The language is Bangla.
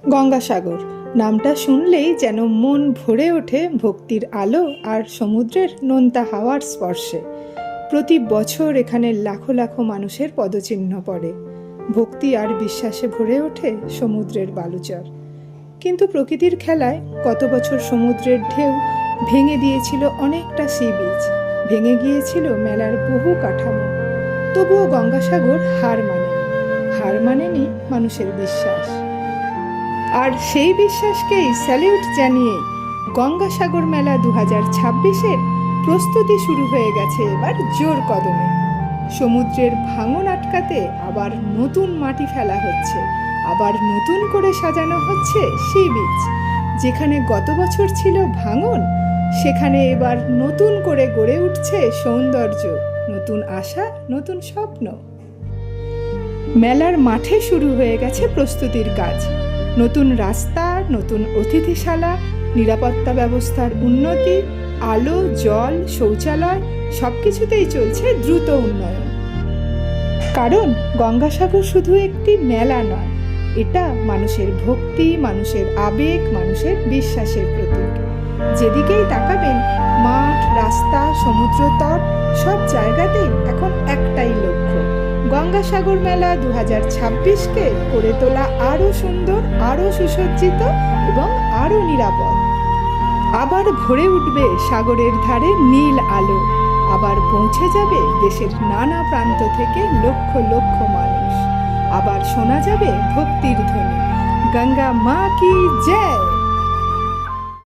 গঙ্গাসাগর নামটা শুনলেই যেন মন ভরে ওঠে ভক্তির আলো আর সমুদ্রের নোনতা হাওয়ার স্পর্শে। প্রতি বছর এখানে লাখো লাখো মানুষের পদচিহ্ন পড়ে, ভক্তি আর বিশ্বাসে ভরে ওঠে সমুদ্রের বালুচর। কিন্তু প্রকৃতির খেলায় গত বছর সমুদ্রের ঢেউ ভেঙে দিয়েছিল অনেকটা সি বিচ, ভেঙে গিয়েছিল মেলার বহু কাঠামো। তবুও গঙ্গাসাগর হার মানেনি মানুষের বিশ্বাস। আর সেই বিশ্বাসকেই স্যালিউট জানিয়ে গঙ্গাসাগর মেলা 2026-এর প্রস্তুতি শুরু হয়ে গেছে এবার জোর কদমে। সমুদ্রের ভাঙন আটকাতে আবার নতুন মাটি ফেলা হচ্ছে, আবার নতুন করে সাজানো হচ্ছে সি বিচ। যেখানে গত বছর ছিল ভাঙন, সেখানে এবার নতুন করে গড়ে উঠছে সৌন্দর্য, নতুন আশা, নতুন স্বপ্ন। মেলার মাঠে শুরু হয়ে গেছে প্রস্তুতির কাজ। নতুন রাস্তা, নতুন অতিথিশালা, নিরাপত্তা ব্যবস্থার উন্নতি, আলো, জল, শৌচালয় সবকিছুতেই চলছে দ্রুত উন্নয়ন। কারণ গঙ্গাসাগর শুধু একটি মেলা নয়, এটা মানুষের ভক্তি, মানুষের আবেগ, মানুষের বিশ্বাসের প্রতীক। যেদিকেই তাকাবেন, মাঠ, রাস্তা, সমুদ্র তট সব জায়গাতেই এখন একটাই লক্ষ্য, গঙ্গাসাগর মেলা 2026-কে করে তোলা আরও সুন্দর, আরও সুসজ্জিত এবং আরও নিরাপদ। আবার ভরে উঠবে সাগরের ধারে নীল আলো, আবার পৌঁছে যাবে দেশের নানা প্রান্ত থেকে লক্ষ লক্ষ মানুষ, আবার শোনা যাবে ভক্তির ধ্বনি, গঙ্গা মা কি জয়।